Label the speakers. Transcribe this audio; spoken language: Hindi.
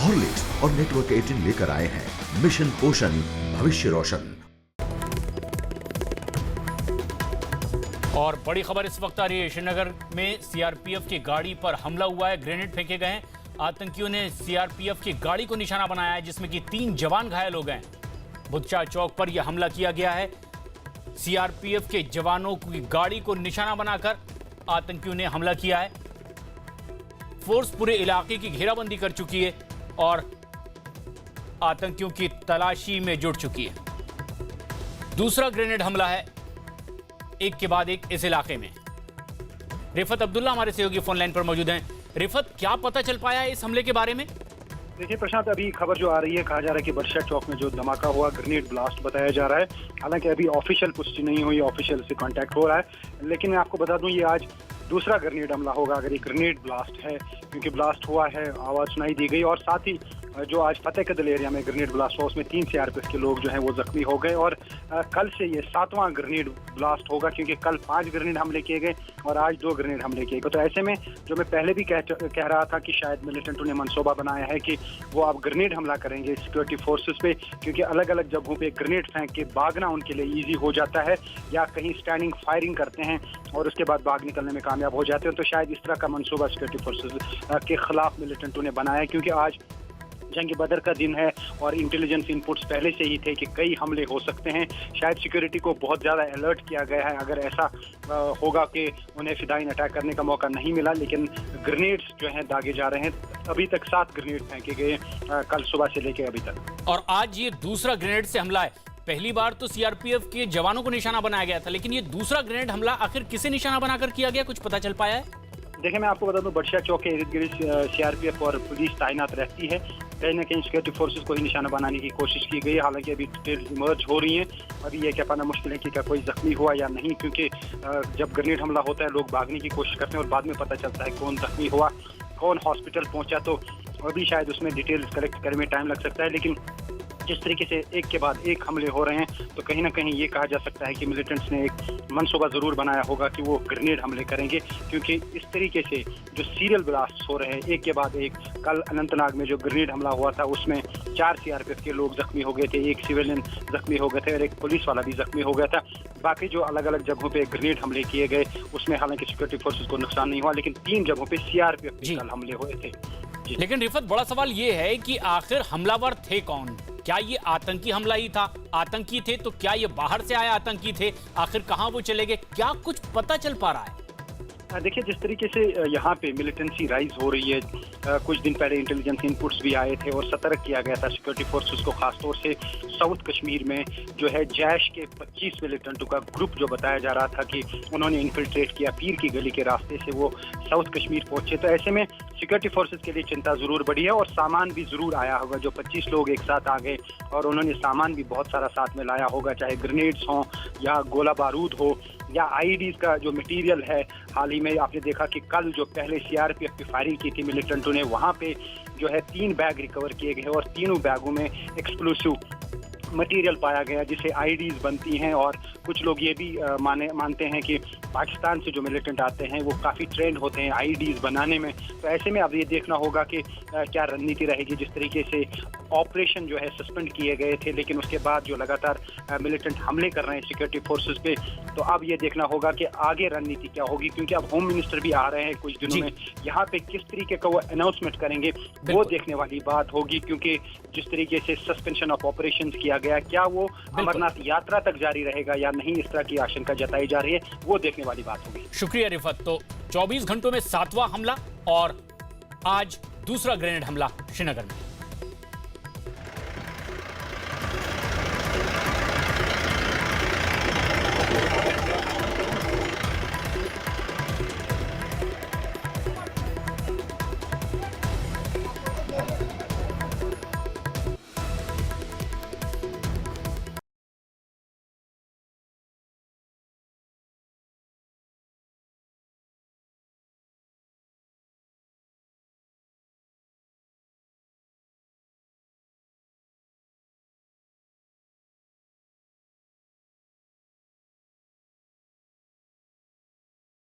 Speaker 1: हॉर्लिक्स और नेटवर्क 18 लेकर आए हैं मिशन पोषण भविष्य रोशन।
Speaker 2: और बड़ी खबर इस वक्त आ रही है, श्रीनगर में सीआरपीएफ की गाड़ी पर हमला हुआ है, ग्रेनेड फेंके गए हैं। आतंकियों ने सीआरपीएफ की गाड़ी को निशाना बनाया है, जिसमें कि 3 जवान घायल हो गए। बुद्ध चौक पर यह हमला किया गया है। सीआरपीएफ के जवानों की गाड़ी को निशाना बनाकर आतंकियों ने हमला किया है। फोर्स पूरे इलाके की घेराबंदी कर चुकी है और आतंकियों की तलाशी में जुट चुकी है। दूसरा ग्रेनेड हमला है, एक के बाद एक इस इलाके में। रिफत अब्दुल्ला हमारे सहयोगी फोन लाइन पर मौजूद हैं। रिफत, क्या पता चल पाया है इस हमले के बारे में?
Speaker 3: देखिए प्रशांत, अभी खबर जो आ रही है, कहा जा रहा है कि बदशाह चौक में जो धमाका हुआ ग्रेनेड ब्लास्ट बताया जा रहा है। हालांकि अभी ऑफिशियल पुष्टि नहीं हुई, ऑफिशियल से कांटेक्ट हो रहा है, लेकिन मैं आपको बता दूं ये आज दूसरा ग्रेनेड हमला होगा अगर ये ग्रेनेड ब्लास्ट है, क्योंकि ब्लास्ट हुआ है, आवाज सुनाई दी गई। और साथ ही जो आज फतेह कदल एरिया में ग्रेनेड ब्लास्ट हुआ उसमें 3 सीआरपीएफ के लोग जो हैं वो जख्मी हो गए। और कल से ये 7वां ग्रेनेड ब्लास्ट होगा, क्योंकि कल 5 ग्रेनेड हमले किए गए और आज 2 ग्रेनेड हमले किए गए। तो ऐसे में जो मैं पहले भी कह रहा था कि शायद मिलिटेंटों ने मंसूबा बनाया है कि वो अब ग्रेनेड हमला करेंगे सिक्योरिटी फोर्सेस पे, क्योंकि अलग अलग जगहों पे ग्रेनेड फेंक के भागना उनके लिए ईजी हो जाता है, या कहीं स्टैंडिंग फायरिंग करते हैं और उसके बाद भाग निकलने में कामयाब हो जाते हैं। तो शायद इस तरह का मंसूबा सिक्योरिटी फोर्सेस के खिलाफ मिलिटेंटों ने बनाया है, क्योंकि आज जंग बदर का दिन है और इंटेलिजेंस इनपुट्स पहले से ही थे कि कई हमले हो सकते हैं। शायद सिक्योरिटी को बहुत ज़्यादा अलर्ट किया गया है, अगर ऐसा होगा कि उन्हें फिदाइन अटैक करने का मौका नहीं मिला। लेकिन ग्रेनेड्स जो हैं दागे जा रहे हैं। अभी तक 7 ग्रेनेड फेंके गए कल सुबह से लेकर अभी तक,
Speaker 2: और आज ये दूसरा ग्रेनेड से हमला है। पहली बार तो सीआरपीएफ के जवानों को निशाना बनाया गया था, लेकिन ये दूसरा ग्रेनेड हमला आखिर किसे निशाना बनाकर किया गया, कुछ पता चल पाया है?
Speaker 3: देखिए मैं आपको बता दूं, बदशाह चौक के इर्द गिर्द सीआरपीएफ और पुलिस तैनात रहती है। कहीं ना कहीं सिक्योरिटी फोर्सेस को ही निशाना बनाने की कोशिश की गई है। हालांकि अभी डिटेल्स इमर्ज हो रही हैं, अभी ये कह पाना मुश्किल है कि क्या कोई जख्मी हुआ या नहीं, क्योंकि जब ग्रेनेड हमला होता है लोग भागने की कोशिश करते हैं और बाद में पता चलता है कौन जख्मी हुआ, कौन हॉस्पिटल पहुंचा। तो अभी शायद उसमें डिटेल्स कलेक्ट करने में टाइम लग सकता है। लेकिन जिस तरीके से एक के बाद एक हमले हो रहे हैं, तो कहीं ना कहीं ये कहा जा सकता है कि मिलिटेंट्स ने एक मंसूबा जरूर बनाया होगा कि वो ग्रेनेड हमले करेंगे, क्योंकि इस तरीके से जो सीरियल ब्लास्ट हो रहे हैं एक के बाद एक, कल अनंतनाग में जो ग्रेनेड हमला हुआ था उसमें 4 सीआरपीएफ के लोग जख्मी हो गए थे, 1 सिविलियन जख्मी हो गए थे और 1 पुलिस वाला भी जख्मी हो गया था। बाकी जो अलग अलग जगहों पे ग्रेनेड हमले किए गए उसमें हालांकि सिक्योरिटी फोर्सेस को नुकसान नहीं हुआ, लेकिन 3 जगहों पे सीआरपीएफ के कल हमले हुए थे।
Speaker 2: लेकिन रिफत, बड़ा सवाल ये है कि आखिर हमलावर थे कौन? क्या ये आतंकी हमला ही था? आतंकी थे तो क्या ये बाहर से आए आतंकी थे? आखिर कहां वो चले गए, क्या कुछ पता चल पा रहा है?
Speaker 3: देखिए जिस तरीके से यहाँ पे मिलिटेंसी राइज हो रही है, कुछ दिन पहले इंटेलिजेंस इनपुट्स भी आए थे और सतर्क किया गया था सिक्योरिटी फोर्सेस को, खासतौर से साउथ कश्मीर में जो है जैश के 25 मिलिटेंटों का ग्रुप जो बताया जा रहा था कि उन्होंने इन्फिल्ट्रेट किया पीर की गली के रास्ते से, वो साउथ कश्मीर पहुंचे। तो ऐसे में सिक्योरिटी फोर्सेस के लिए चिंता जरूर बढ़ी है और सामान भी जरूर आया होगा। जो 25 लोग एक साथ आ गए और उन्होंने सामान भी बहुत सारा साथ में लाया होगा, चाहे ग्रेनेड्स हों या गोला बारूद हो या आईडीज का जो मटेरियल है। हाल ही में आपने देखा कि कल जो पहले सीआरपीएफ की फायरिंग की थी मिलिटेंटों ने, वहाँ पे जो है 3 बैग रिकवर किए गए और तीनों बैगों में एक्सप्लोसिव मटेरियल पाया गया जिसे आईडीज बनती हैं। और कुछ लोग ये भी मानते हैं कि पाकिस्तान से जो मिलिटेंट आते हैं वो काफ़ी ट्रेंड होते हैं आईडीज बनाने में। तो ऐसे में अब ये देखना होगा कि क्या रणनीति रहेगी। जिस तरीके से ऑपरेशन जो है सस्पेंड किए गए थे, लेकिन उसके बाद जो लगातार मिलिटेंट हमले कर रहे हैं सिक्योरिटी फोर्सेस पे, तो अब ये देखना होगा कि आगे रणनीति क्या होगी, क्योंकि अब होम मिनिस्टर भी आ रहे हैं कुछ दिनों में। यहाँ पे किस तरीके का वो अनाउंसमेंट करेंगे वो देखने वाली बात होगी, क्योंकि जिस तरीके से सस्पेंशन ऑफ ऑपरेशन किया गया, क्या वो अमरनाथ यात्रा तक जारी रहेगा या नहीं, इस तरह की आशंका जताई जा रही है, वो देखने वाली बात होगी।
Speaker 2: शुक्रिया रिफत। तो 24 घंटों में 7वां हमला और आज दूसरा ग्रेनेड हमला श्रीनगर में।